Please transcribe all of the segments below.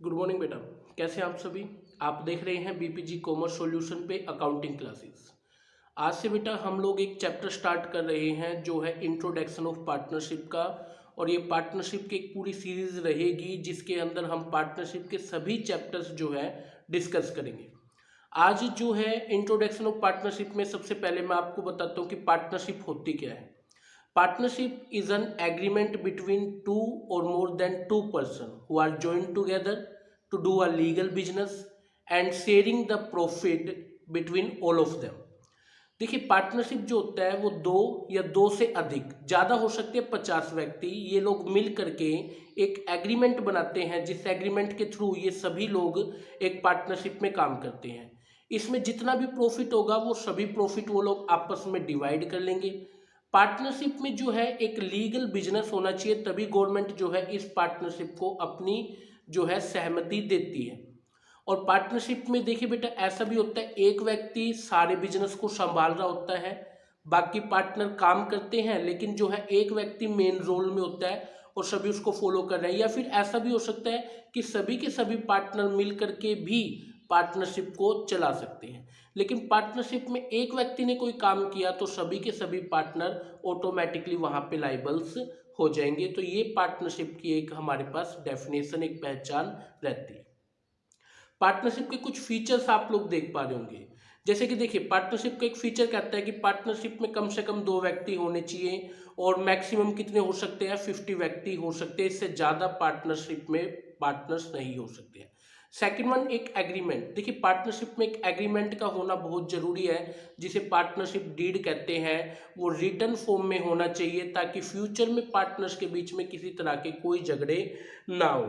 Good morning बेटा। कैसे हैं आप सभी। आप देख रहे हैं बीपीजी कॉमर्स सॉल्यूशन पे अकाउंटिंग क्लासेस। आज से बेटा हम लोग एक चैप्टर स्टार्ट कर रहे हैं जो है इंट्रोडक्शन ऑफ पार्टनरशिप का। और ये पार्टनरशिप की एक पूरी सीरीज रहेगी जिसके अंदर हम पार्टनरशिप के सभी चैप्टर्स जो है डिस्कस करेंगे। आज जो है इंट्रोडक्शन ऑफ पार्टनरशिप में सबसे पहले मैं आपको बताता हूँ कि पार्टनरशिप होती क्या है। Partnership is an agreement between two or more than two persons who are joined together to do a legal business and sharing the profit between all of them। देखिए पार्टनरशिप जो होता है वो दो या दो से अधिक, ज़्यादा हो सकते हैं 50 व्यक्ति, ये लोग मिल करके एक एग्रीमेंट बनाते हैं जिस एग्रीमेंट के थ्रू ये सभी लोग एक पार्टनरशिप में काम करते हैं। इसमें जितना भी प्रॉफिट होगा वो सभी प्रॉफिट वो लोग आपस में डिवाइड कर लेंगे। पार्टनरशिप में जो है एक लीगल बिजनेस होना चाहिए, तभी गवर्नमेंट जो है इस पार्टनरशिप को अपनी जो है सहमति देती है। और पार्टनरशिप में देखिए बेटा ऐसा भी होता है एक व्यक्ति सारे बिजनेस को संभाल रहा होता है, बाकी पार्टनर काम करते हैं, लेकिन जो है एक व्यक्ति मेन रोल में होता है और सभी उसको फॉलो कर रहे हैं। या फिर ऐसा भी हो सकता है कि सभी के सभी पार्टनर मिल करके भी पार्टनरशिप को चला सकते हैं। लेकिन पार्टनरशिप में एक व्यक्ति ने कोई काम किया तो सभी के सभी पार्टनर ऑटोमेटिकली वहां पे लाइबल्स हो जाएंगे। तो ये पार्टनरशिप की एक हमारे पास डेफिनेशन, एक पहचान रहती है। पार्टनरशिप के कुछ फीचर्स आप लोग देख पा रहे होंगे। जैसे कि देखिए पार्टनरशिप का एक फीचर कहता है कि पार्टनरशिप में कम से कम 2 व्यक्ति होने चाहिए और मैक्सिमम कितने हो सकते हैं, 50 व्यक्ति हो सकते हैं। इससे ज़्यादा पार्टनरशिप में पार्टनर्स नहीं हो सकते हैं। सेकेंड वन, एक एग्रीमेंट। देखिए पार्टनरशिप में एक एग्रीमेंट का होना बहुत जरूरी है जिसे पार्टनरशिप डीड कहते हैं। वो रिटन फॉर्म में होना चाहिए ताकि फ्यूचर में पार्टनर्स के बीच में किसी तरह के कोई झगड़े ना हो।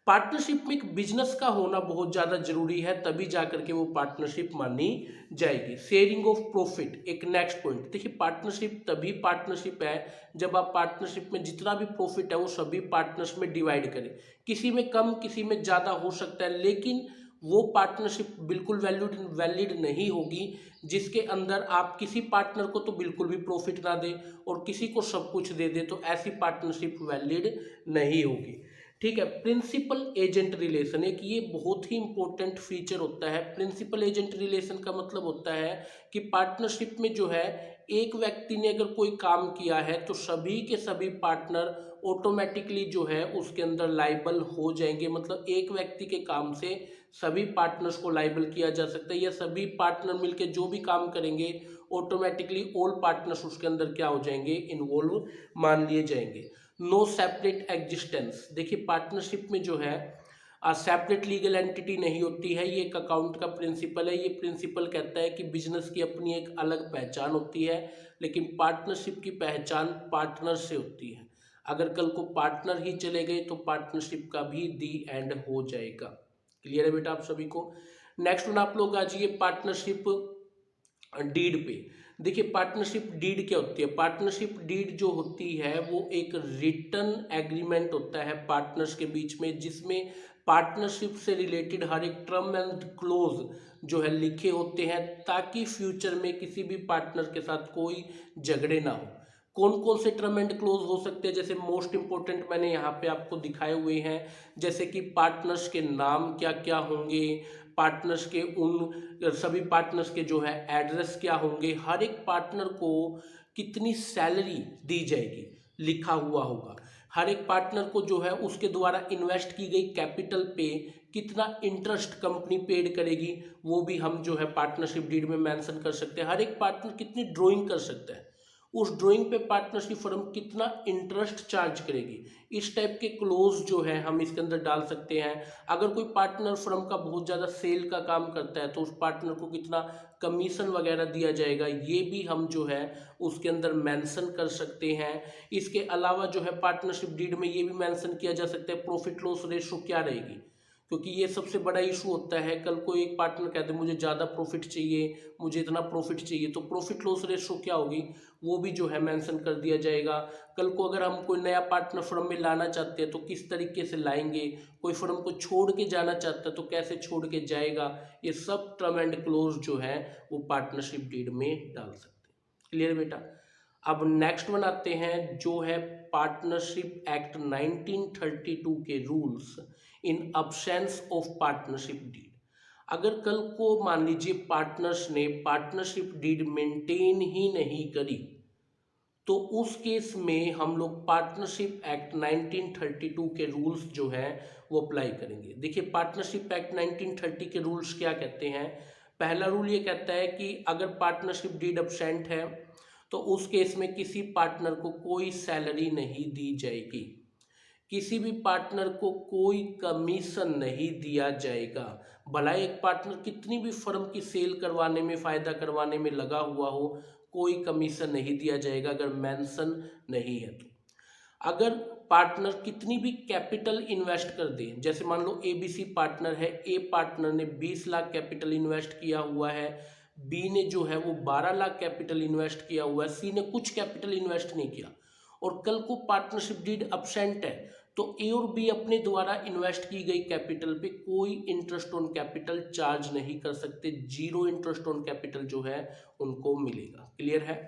पार्टनरशिप में एक बिजनेस का होना बहुत ज़्यादा जरूरी है, तभी जाकर के वो पार्टनरशिप मानी जाएगी। शेयरिंग ऑफ प्रॉफिट एक नेक्स्ट पॉइंट। देखिए पार्टनरशिप तभी पार्टनरशिप है जब आप पार्टनरशिप में जितना भी प्रॉफिट है वो सभी पार्टनर्स में डिवाइड करें। किसी में कम किसी में ज़्यादा हो सकता है, लेकिन वो पार्टनरशिप बिल्कुल वैलिड नहीं होगी जिसके अंदर आप किसी पार्टनर को तो बिल्कुल भी प्रॉफिट ना दे और किसी को सब कुछ दे दे, तो ऐसी पार्टनरशिप वैलिड नहीं होगी। ठीक है। प्रिंसिपल एजेंट रिलेशन एक ये बहुत ही इंपॉर्टेंट फीचर होता है। प्रिंसिपल एजेंट रिलेशन का मतलब होता है कि पार्टनरशिप में जो है एक व्यक्ति ने अगर कोई काम किया है तो सभी के सभी पार्टनर ऑटोमेटिकली जो है उसके अंदर लाइबल हो जाएंगे। मतलब एक व्यक्ति के काम से सभी पार्टनर्स को लाइबल किया जा सकता है, या सभी पार्टनर मिलकर जो भी काम करेंगे ऑटोमेटिकली ऑल पार्टनर्स उसके अंदर क्या हो जाएंगे, इन्वॉल्व मान लिए जाएंगे। No separate existence. देखिए पार्टनरशिप में जो है सेपरेट लीगल एंटिटी नहीं होती है, ये एक अकाउंट का प्रिंसिपल है। ये प्रिंसिपल कहता है कि बिजनेस की अपनी एक अलग पहचान होती है, लेकिन पार्टनरशिप की पहचान पार्टनर से होती है। अगर कल को पार्टनर ही चले गए तो पार्टनरशिप का भी दी एंड हो जाएगा। क्लियर है बेटा आप सभी को। नेक्स्ट वन आप लोग आ जाइए पार्टनरशिप डीड पे। देखिए पार्टनरशिप डीड क्या होती है। पार्टनरशिप डीड जो होती है वो एक रिटन एग्रीमेंट होता है पार्टनर्स के बीच में, जिसमें पार्टनरशिप से रिलेटेड हर एक टर्म एंड क्लोज जो है लिखे होते हैं ताकि फ्यूचर में किसी भी पार्टनर के साथ कोई झगड़े ना हो। कौन कौन से टर्म एंड क्लोज हो सकते हैं, जैसे मोस्ट इंपॉर्टेंट मैंने यहाँ पे आपको दिखाए हुए हैं। जैसे कि पार्टनर्स के नाम क्या क्या होंगे, पार्टनर्स के उन सभी पार्टनर्स के जो है एड्रेस क्या होंगे, हर एक पार्टनर को कितनी सैलरी दी जाएगी लिखा हुआ होगा, हर एक पार्टनर को जो है उसके द्वारा इन्वेस्ट की गई कैपिटल पे कितना इंटरेस्ट कंपनी पेड करेगी वो भी हम जो है पार्टनरशिप डीड में मेंशन कर सकते हैं। हर एक पार्टनर कितनी ड्राइंग कर सकता है, उस ड्राइंग पे पार्टनरशिप फर्म कितना इंटरेस्ट चार्ज करेगी, इस टाइप के क्लोज जो है हम इसके अंदर डाल सकते हैं। अगर कोई पार्टनर फर्म का बहुत ज़्यादा सेल का काम करता है तो उस पार्टनर को कितना कमीशन वगैरह दिया जाएगा, ये भी हम जो है उसके अंदर मेंशन कर सकते हैं। इसके अलावा जो है पार्टनरशिप डीड में ये भी मेंशन किया जा सकता है प्रॉफिट लॉस रेशो क्या रहेगी, क्योंकि ये सबसे बड़ा इशू होता है। कल को एक पार्टनर कहते हैं मुझे ज़्यादा प्रॉफिट चाहिए, मुझे इतना प्रॉफिट चाहिए, तो प्रॉफिट लॉस रेशो क्या होगी वो भी जो है मेंशन कर दिया जाएगा। कल को अगर हम कोई नया पार्टनर फर्म में लाना चाहते हैं तो किस तरीके से लाएंगे, कोई फर्म को छोड़ के जाना चाहता है तो कैसे छोड़ के जाएगा, ये सब टर्म एंड क्लोज जो है वो पार्टनरशिप डीड में डाल सकते हैं। क्लियर बेटा। अब नेक्स्ट वन आते हैं जो है पार्टनरशिप एक्ट 1932 के rules. In absence of partnership deed. अगर कल को मान लीजिए पार्टनर्स ने पार्टनरशिप डीड मेंटेन ही नहीं करी, तो उस केस में हम लोग पार्टनरशिप एक्ट 1932 के रूल्स जो हैं वो अप्लाई करेंगे। देखिए पार्टनरशिप एक्ट 1930 के रूल्स क्या कहते हैं। पहला रूल ये कहता है कि अगर पार्टनरशिप डीड अब्सेंट है तो उस केस में किसी पार्टनर को कोई सैलरी नहीं दी जाएगी, किसी भी पार्टनर को कोई कमीशन नहीं दिया जाएगा। भला एक पार्टनर कितनी भी फर्म की सेल करवाने में, फायदा करवाने में लगा हुआ हो, कोई कमीशन नहीं दिया जाएगा अगर मेंशन नहीं है तो। अगर पार्टनर कितनी भी कैपिटल इन्वेस्ट कर दे, जैसे मान लो एबीसी पार्टनर है, ए पार्टनर ने 20 लाख कैपिटल इन्वेस्ट किया हुआ है, बी ने जो है वो 12 लाख कैपिटल इन्वेस्ट किया हुआ है, सी ने कुछ कैपिटल इन्वेस्ट नहीं किया, और कल को पार्टनरशिप डीड अब्सेंट है, तो ए और बी अपने द्वारा इन्वेस्ट की गई कैपिटल पे कोई इंटरेस्ट ऑन कैपिटल चार्ज नहीं कर सकते, जीरो इंटरेस्ट ऑन कैपिटल जो है उनको मिलेगा। क्लियर है।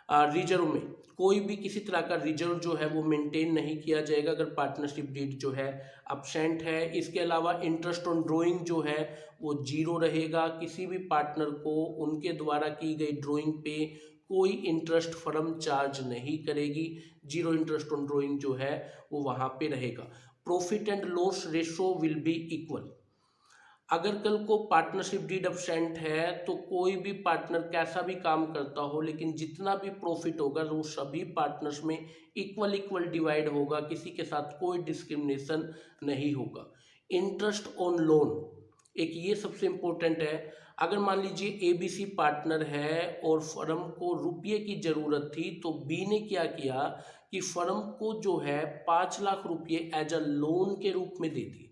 रिजर्व में कोई भी किसी तरह का रिजर्व जो है वो मेंटेन नहीं किया जाएगा अगर पार्टनरशिप डीड जो है अब्सेंट है। इसके अलावा इंटरेस्ट ऑन ड्राइंग जो है वो जीरो रहेगा, किसी भी पार्टनर को उनके द्वारा की गई ड्राइंग पे कोई इंटरेस्ट फर्म चार्ज नहीं करेगी, जीरो इंटरेस्ट ऑन ड्राइंग जो है वो वहाँ पे रहेगा। Profit and loss ratio will be equal. अगर कल को पार्टनरशिप डीड अब्सेंट है तो कोई भी पार्टनर कैसा भी काम करता हो, लेकिन जितना भी प्रॉफिट होगा वो सभी पार्टनर्स में इक्वल इक्वल डिवाइड होगा, किसी के साथ कोई डिस्क्रिमिनेशन नहीं होगा। इंटरेस्ट ऑन लोन एक ये सबसे इम्पोर्टेंट है। अगर मान लीजिए एबीसी पार्टनर है और फर्म को रुपये की ज़रूरत थी, तो बी ने क्या किया कि फर्म को जो है 5 लाख रुपये एज अ लोन के रूप में दे दिए,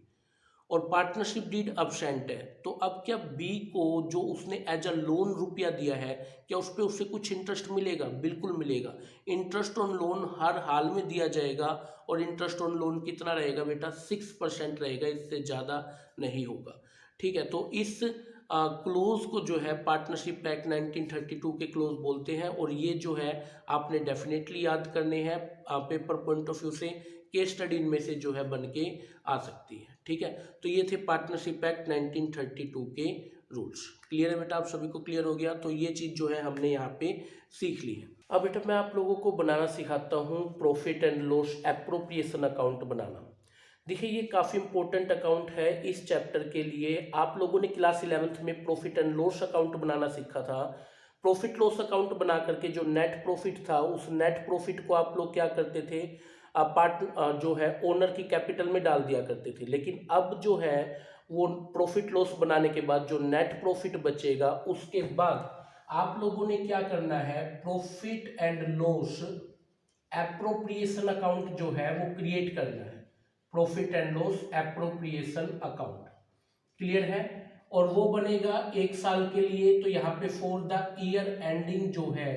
और पार्टनरशिप डीड अब्सेंट है, तो अब क्या बी को जो उसने एज अ लोन रुपया दिया है, क्या उस पर उससे कुछ इंटरेस्ट मिलेगा? बिल्कुल मिलेगा। इंटरेस्ट ऑन लोन हर हाल में दिया जाएगा, और इंटरेस्ट ऑन लोन कितना रहेगा बेटा? 6% रहेगा, इससे ज़्यादा नहीं होगा। ठीक है, तो इस क्लोज को जो है पार्टनरशिप एक्ट 1932 के क्लोज बोलते हैं, और ये जो है आपने डेफिनेटली याद करने हैं, पेपर पॉइंट ऑफ व्यू से केस स्टडी इनमें से जो है बन के आ सकती है। ठीक है, तो ये थे पार्टनरशिप एक्ट 1932 के रूल्स। क्लियर है बेटा? आप सभी को क्लियर हो गया? तो ये चीज़ जो है हमने यहाँ पे सीख ली है। अब बेटा मैं आप लोगों को बनाना सिखाता हूँ profit and loss appropriation account बनाना। देखिए ये काफ़ी इंपॉर्टेंट अकाउंट है इस चैप्टर के लिए। आप लोगों ने क्लास 11th में प्रॉफिट एंड लॉस अकाउंट बनाना सीखा था। प्रॉफिट लॉस अकाउंट बना करके जो नेट प्रॉफिट था, उस नेट प्रॉफिट को आप लोग क्या करते थे? जो है ओनर की कैपिटल में डाल दिया करते थे। लेकिन अब जो है वो प्रॉफिट लॉस बनाने के बाद जो नेट प्रॉफिट बचेगा, उसके बाद आप लोगों ने क्या करना है? Profit and loss appropriation account जो है वो क्रिएट करना है। Profit and loss appropriation account. Clear है? और वो बनेगा 1 साल के लिए, तो यहाँ पे फॉर द ईयर एंडिंग जो है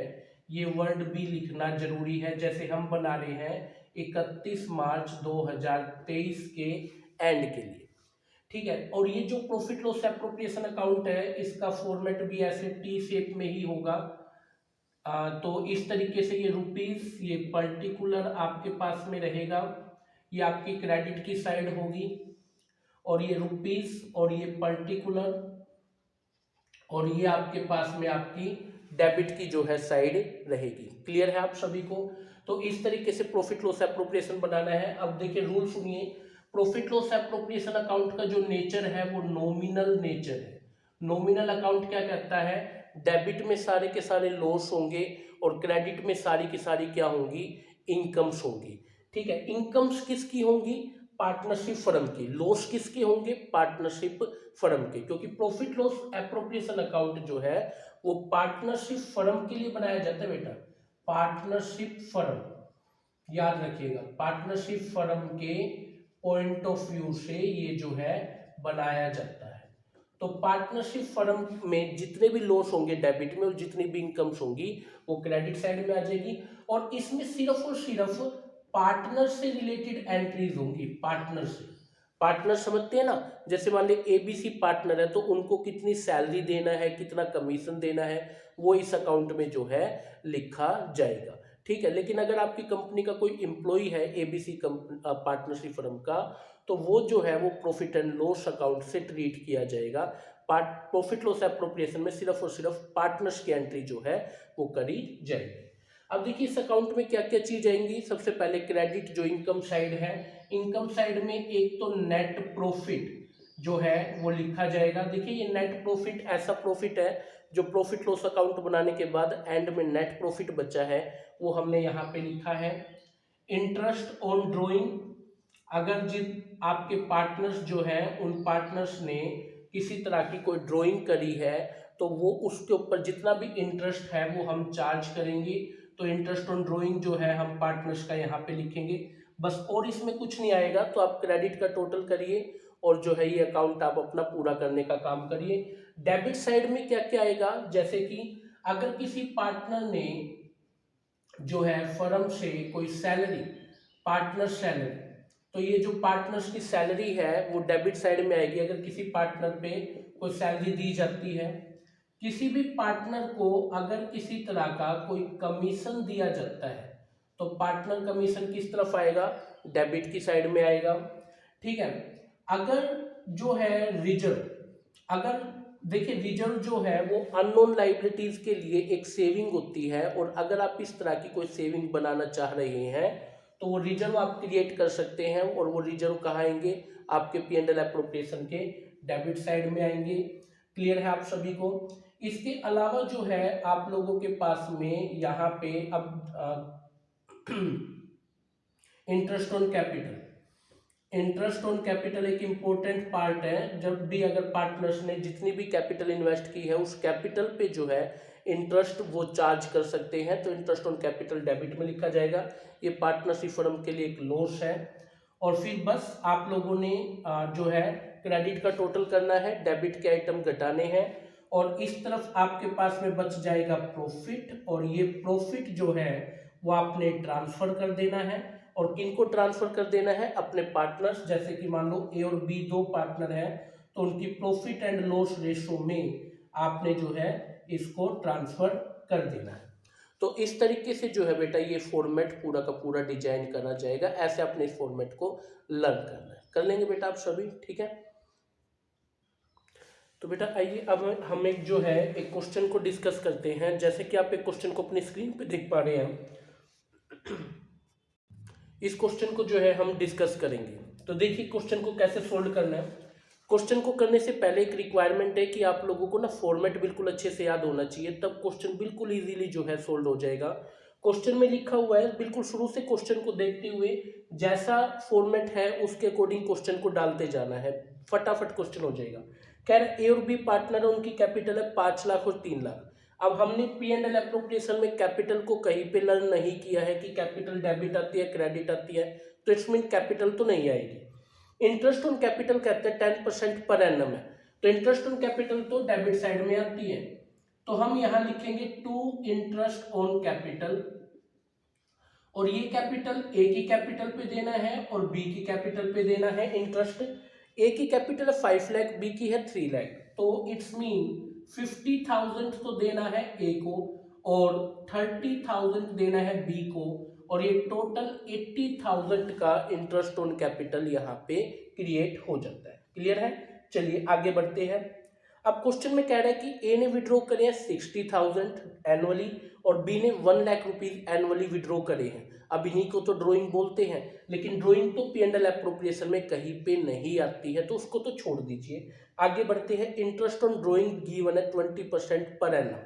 ये वर्ड भी लिखना जरूरी है। जैसे हम बना रहे हैं 31 मार्च 2023 के एंड के लिए। ठीक है, और ये जो प्रॉफिट लॉस एप्रोप्रिएशन अकाउंट है, इसका फॉर्मेट भी ऐसे टी शेप में ही होगा। तो इस तरीके से ये रुपीस, ये पर्टिकुलर आपके पास में रहेगा, ये आपकी क्रेडिट की साइड होगी, और ये रुपीस और ये पर्टिकुलर, और ये आपके पास में आपकी डेबिट की जो है साइड रहेगी। क्लियर है आप सभी को? तो इस तरीके से प्रॉफिट लॉस एप्रोप्रिएशन बनाना है। अब देखिए रूल सुनिए। प्रॉफिट लॉस एप्रोप्रिएशन अकाउंट का जो नेचर है वो नॉमिनल नेचर है। नॉमिनल अकाउंट क्या कहता है? डेबिट में सारे के सारे लॉस होंगे, और क्रेडिट में सारी की सारी क्या होंगी? इनकम्स होंगी। ठीक है, इनकम्स किसकी होंगी? पार्टनरशिप फर्म की। लॉस किसके होंगे? पार्टनरशिप फर्म के, क्योंकि प्रॉफिट लॉस एप्रोप्रिएशन अकाउंट जो है वो पार्टनरशिप फर्म के लिए बनाया जाता है बेटा। पार्टनरशिप फर्म, याद रखिएगा, पार्टनरशिप फर्म के पॉइंट ऑफ व्यू से ये जो है बनाया जाता है। तो पार्टनरशिप फर्म में जितने भी लॉस होंगे डेबिट में, और जितनी भी इनकम्स होंगी वो क्रेडिट साइड में आ जाएगी, और इसमें सिर्फ और सिर्फ पार्टनर से रिलेटेड एंट्रीज होंगी। पार्टनर से, पार्टनर समझते हैं ना? जैसे मान लीजिए एबीसी पार्टनर है, तो उनको कितनी सैलरी देना है, कितना कमीशन देना है, वो इस अकाउंट में जो है लिखा जाएगा। ठीक है, लेकिन अगर आपकी कंपनी का कोई एम्प्लॉय है एबीसी पार्टनरशिप फर्म का, तो वो जो है वो प्रॉफिट एंड लॉस अकाउंट से ट्रीट किया जाएगा। प्रॉफिट लॉस एप्रोप्रिएशन में सिर्फ और सिर्फ पार्टनर्स की एंट्री जो है वो करी जाएगी। अब देखिए इस अकाउंट में क्या क्या चीज आएंगी। सबसे पहले क्रेडिट जो इनकम साइड है, इनकम साइड में एक तो नेट प्रॉफिट जो है वो लिखा जाएगा। देखिए ये नेट प्रॉफिट ऐसा प्रॉफिट है जो प्रॉफिट लॉस अकाउंट बनाने के बाद एंड में नेट प्रॉफिट बचा है वो हमने यहाँ पे लिखा है। इंटरेस्ट ऑन ड्रॉइंग, अगर जिन आपके पार्टनर्स जो है उन पार्टनर्स ने किसी तरह की कोई ड्राइंग करी है तो वो उसके ऊपर जितना भी इंटरेस्ट है वो हम चार्ज करेंगे। तो इंटरेस्ट ऑन ड्राइंग जो है हम पार्टनर्स का यहाँ पे लिखेंगे बस, और इसमें कुछ नहीं आएगा। तो आप क्रेडिट का टोटल करिए और जो है ये अकाउंट आप अपना पूरा करने का काम करिए। डेबिट साइड में क्या क्या आएगा, जैसे कि अगर किसी पार्टनर ने जो है फर्म से कोई सैलरी, पार्टनर सैलरी, तो ये जो पार्टनर्स की सैलरी है वो डेबिट साइड में आएगी। अगर किसी पार्टनर पे कोई सैलरी दी जाती है, किसी भी पार्टनर को अगर किसी तरह का कोई कमीशन दिया जाता है तो पार्टनर कमीशन किस तरफ आएगा, डेबिट की साइड में आएगा। ठीक है, अगर जो है रिजर्व, अगर देखिए रिजर्व जो है वो अननोन लाइबिलिटीज के लिए एक सेविंग होती है, और अगर आप इस तरह की कोई सेविंग बनाना चाह रहे हैं तो वो रिजर्व आप क्रिएट कर सकते हैं, और वो रिजर्व कहाँ आएंगे, आपके P&L एप्रोप्रिएशन के डेबिट साइड में आएंगे। क्लियर है आप सभी को। इसके अलावा जो है आप लोगों के पास में यहाँ पे अब interest on capital, interest on capital एक इम्पोर्टेंट पार्ट है। जब भी अगर पार्टनर्स ने जितनी भी कैपिटल इन्वेस्ट की है उस कैपिटल पे जो है इंटरेस्ट वो चार्ज कर सकते हैं, तो इंटरेस्ट ऑन कैपिटल डेबिट में लिखा जाएगा। ये पार्टनरशिप फर्म के लिए एक लॉस है। और फिर बस आप लोगों ने जो है क्रेडिट का टोटल करना है, डेबिट के आइटम घटाने हैं, और इस तरफ आपके पास में बच जाएगा प्रॉफिट, और ये प्रॉफिट जो है वो आपने ट्रांसफर कर देना है। और किन को ट्रांसफर कर देना है, अपने पार्टनर्स, जैसे कि मान लो ए और बी दो पार्टनर हैं तो उनकी प्रॉफिट एंड लॉस रेशो में आपने जो है इसको ट्रांसफर कर देना है। तो इस तरीके से जो है बेटा ये फॉर्मेट पूरा का पूरा डिजाइन करा जाएगा। ऐसे अपने इस फॉर्मेट को लर्न करना है, कर लेंगे बेटा आप सभी, ठीक है। तो बेटा आइए अब हम एक जो है एक क्वेश्चन को डिस्कस करते हैं। जैसे कि आप एक क्वेश्चन को अपनी स्क्रीन पे देख पा रहे हैं, इस क्वेश्चन को जो है हम डिस्कस करेंगे। तो देखिए क्वेश्चन को कैसे सोल्व करना है। क्वेश्चन को करने से पहले एक रिक्वायरमेंट है कि आप लोगों को ना फॉर्मेट बिल्कुल अच्छे से याद होना चाहिए, तब क्वेश्चन बिल्कुल इजीली जो है सोल्व हो जाएगा। क्वेश्चन में लिखा हुआ है, बिल्कुल शुरू से क्वेश्चन को देखते हुए जैसा फॉर्मेट है उसके अकॉर्डिंग क्वेश्चन को डालते जाना है, फटाफट क्वेश्चन हो जाएगा। कह रहे ए और बी पार्टनर है, उनकी कैपिटल है 5 लाख और 3 लाख। अब हमने P&L एप्रोप्रिएशन में कैपिटल को कहीं पे लर्न नहीं किया है कि कैपिटल डेबिट आती है क्रेडिट आती है, तो इट्स मीन कैपिटल तो नहीं आएगी। इंटरेस्ट ऑन कैपिटल कहते हैं 10% पर एनम है, तो इंटरेस्ट ऑन कैपिटल तो डेबिट साइड में आती है, तो हम यहाँ लिखेंगे टू इंटरेस्ट ऑन कैपिटल, और ये कैपिटल ए की कैपिटल पे देना है और बी की कैपिटल पे देना है। इंटरेस्ट ए की कैपिटल है 5 लाख, बी की है 3 लाख, तो इट्स मीन 50,000 तो देना है ए को और 30,000 देना है बी को, और ये टोटल 80,000 का इंटरेस्ट ऑन कैपिटल यहाँ पे क्रिएट हो जाता है। क्लियर है, चलिए आगे बढ़ते हैं। अब क्वेश्चन में कह रहा है कि ए ने विड्रॉ करे हैं 60,000 एनुअली और बी ने 1 लाख रुपीज एनुअली विड्रॉ करे हैं। अब इन्हीं को तो ड्राइंग बोलते हैं, लेकिन ड्राइंग तो P&L एप्रोप्रिएशन में कहीं पे नहीं आती है, तो उसको तो छोड़ दीजिए। आगे बढ़ते हैं। इंटरेस्ट ऑन ड्राइंग गिवन है 20% पर एनम।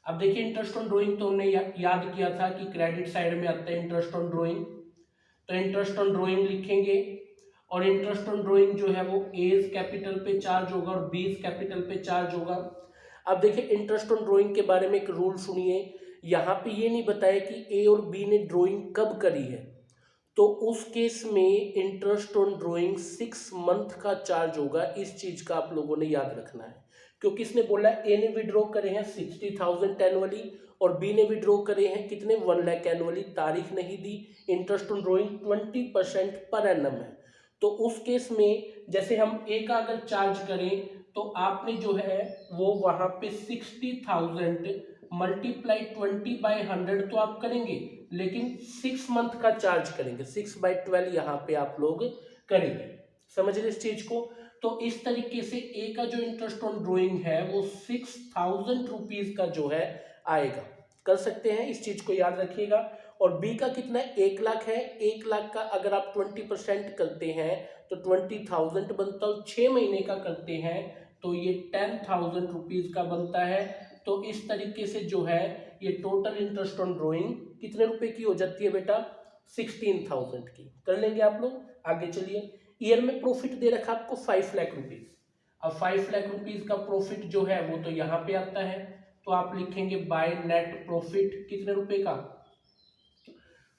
अब देखिए इंटरेस्ट ऑन ड्राइंग तो हमने याद किया था कि क्रेडिट साइड में आता है इंटरेस्ट ऑन ड्राइंग, तो इंटरेस्ट ऑन ड्राइंग लिखेंगे, और इंटरेस्ट ऑन ड्राइंग जो है वो एज कैपिटल पे चार्ज होगा और बीज कैपिटल पे चार्ज होगा। अब देखिए इंटरेस्ट ऑन ड्राइंग के बारे में एक रूल सुनिए, यहाँ पे ये नहीं बताया कि ए और बी ने ड्राइंग कब करी है, तो उस केस में इंटरेस्ट ऑन ड्राइंग 6 मंथ का चार्ज होगा। इस चीज का आप लोगों ने याद रखना है, क्योंकि इसने बोला ए ने विड्रॉ करे हैं 60,000 एनुअली और बी ने विड्रॉ करे हैं कितने 1 लाख एनुअली, तारीख नहीं दी। Interest on drawing 20% per annum है, तो उस केस में जैसे हम ए का अगर चार्ज करें तो आपने जो है वो वहां पे 60,000 मल्टीप्लाई 20/100 तो आप करेंगे, लेकिन 6 मंथ का चार्ज करेंगे, 6/12 यहाँ पे आप लोग करेंगे। समझ रहे इस चीज को। तो इस तरीके से ए का जो इंटरेस्ट ऑन ड्रॉइंग है वो 6,000 रुपीज का जो है आएगा, कर सकते हैं, इस चीज को याद रखिएगा। और बी का कितना है, 1 लाख है। 1 लाख का अगर आप 20% करते हैं तो 20,000 बनता है, 6 महीने का करते हैं तो ये 10,000 रुपीज का बनता है। तो इस तरीके से जो है ये टोटल इंटरेस्ट ऑन ड्रॉइंग कितने रुपए की हो जाती है बेटा, 16,000 की। कर लेंगे आप लोग, आगे चलिए। ईयर में प्रॉफिट दे रखा आपको 5 लाख रुपीज। अब 5 लाख रुपीज का प्रॉफिट जो है वो तो यहाँ पे आता है, तो आप लिखेंगे बाय नेट प्रॉफिट कितने रुपए का,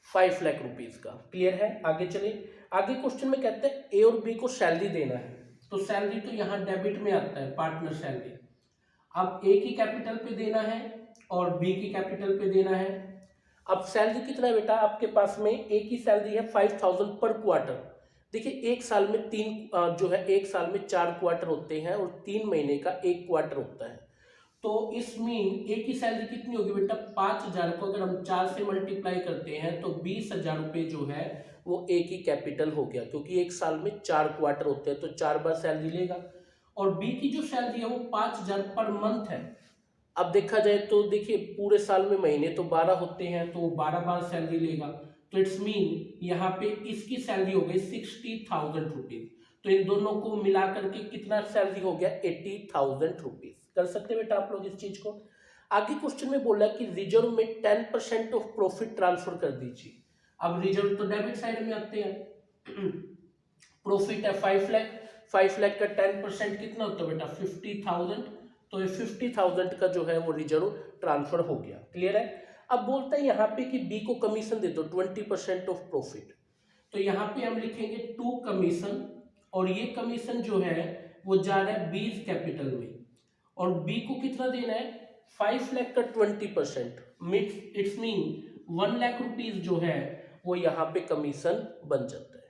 5 लाख रुपीज का। क्लियर है, आगे चले। आगे क्वेश्चन में कहते हैं ए और बी को सैलरी देना है, तो सैलरी तो यहाँ डेबिट में आता है, पार्टनर सैलरी। अब ए की कैपिटल पे देना है और बी की कैपिटल पे देना है। अब सैलरी कितना है बेटा आपके पास में, ए की सैलरी है 5,000 पर क्वार्टर। देखिए एक साल में जो है एक साल में 4 क्वार्टर होते हैं और 3 महीने का 1 क्वार्टर होता है। तो इस मीन ए की सैलरी कितनी होगी बेटा, 5,000 को अगर हम 4 से मल्टीप्लाई करते हैं तो 20,000 रुपये जो है वो ए की कैपिटल हो गया, क्योंकि एक साल में 4 क्वार्टर होते हैं तो 4 बार सैलरी लेगा। और बी की जो सैलरी है वो 5,000 पर मंथ है। अब देखा जाए तो देखिए पूरे साल में महीने तो 12 होते हैं तो वो 12 बार सैलरी लेगा। तो इट्स मीन यहाँ पे इसकी सैलरी हो गई 60,000 रुपीज। तो इन दोनों को मिला करके कितना सैलरी हो गया, 80,000 रुपीज। कर सकते हैं बेटा आप लोग इस चीज को। आगे क्वेश्चन में बोला कि रिजर्व में 10% ऑफ प्रॉफिट ट्रांसफर कर दीजिए। अब रिजर्व तो डेबिट साइड में आते हैं। प्रॉफिट है 5 लाख, 5 लाख का 10% कितना होता है बेटा, 50,000। तो ये 50,000 का जो है वो रिजर्व ट्रांसफर हो गया। क्लियर है। अब बोलता है यहाँ पे कि बी को कमीशन दे दो 20% ऑफ प्रॉफिट। तो यहाँ पे हम लिखेंगे 2 कमीशन, और ये कमीशन जो है वो जा रहा है बीज कैपिटल में, और बी को कितना देना है, 5 लाख का 20%, इट्स मीन 1 लाख रुपीज जो है वो यहाँ पे कमीशन बन जाता है।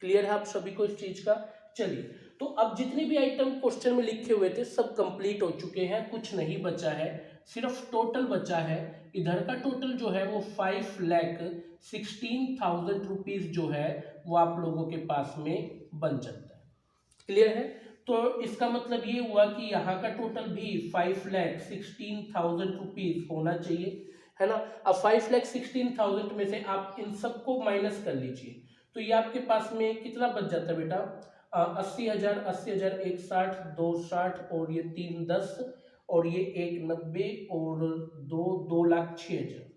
क्लियर है आप सभी को इस चीज का। चलिए, तो अब जितने भी आइटम क्वेश्चन में लिखे हुए थे सब कंप्लीट हो चुके हैं, कुछ नहीं बचा है, सिर्फ टोटल बचा है। इधर का टोटल जो है वो 5,16,000 रुपीज जो है वो आप लोगों के पास में बन जाता है। क्लियर है। तो इसका मतलब ये हुआ कि यहाँ का टोटल भी 5,16,000 रुपीज होना चाहिए, है ना। अब 5,16,000 में से आप इन सबको माइनस कर लीजिए, तो ये आपके पास में कितना बच जाता है बेटा, 80,000, 80,000, 1 60, 2 60, और ये 3 10, और ये 1 90, और 2 2,06,000।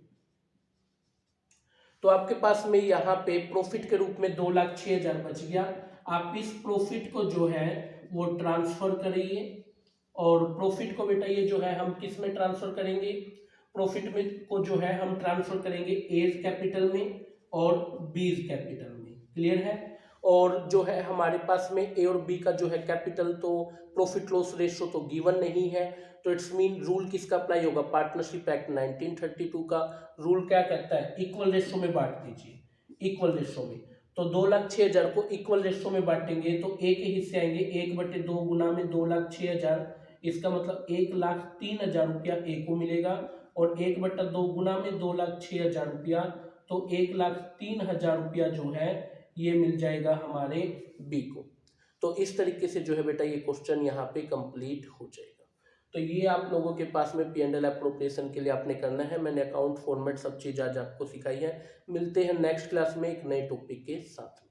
तो आपके पास में यहाँ पे प्रॉफिट के रूप में 2,06,000 बच गया। आप इस प्रॉफिट को जो है वो ट्रांसफर करिए, और प्रॉफिट को बेटा ये जो है हम किस में ट्रांसफर करेंगे, प्रॉफिट में को जो है हम ट्रांसफर करेंगे एज कैपिटल में और बीज कैपिटल में। क्लियर है। और जो है हमारे पास में ए और बी का जो है कैपिटल, तो प्रॉफिट लॉस रेशियो तो गिवन नहीं है, तो इट्स मीन रूल किसका अप्लाई होगा, पार्टनरशिप एक्ट 1932 का रूल क्या कहता है, इक्वल रेशियो में बांट दीजिए, इक्वल रेशियो में। तो 2,06,000 को इक्वल रेशियो में बांटेंगे तो ए के हिस्से आएंगे 1/2 गुना में 2,06,000, इसका मतलब 1,03,000 रुपया ए को मिलेगा, और 1/2 गुना में 2,06,000 रुपया, तो 1,03,000 रुपया जो है ये मिल जाएगा हमारे बी को। तो इस तरीके से जो है बेटा ये क्वेश्चन यहाँ पे कंप्लीट हो जाएगा। तो ये आप लोगों के पास में P&L एप्रोप्रिएशन के लिए आपने करना है। मैंने अकाउंट फॉर्मेट सब चीज़ आज आपको सिखाई है। मिलते हैं नेक्स्ट क्लास में एक नए टॉपिक के साथ।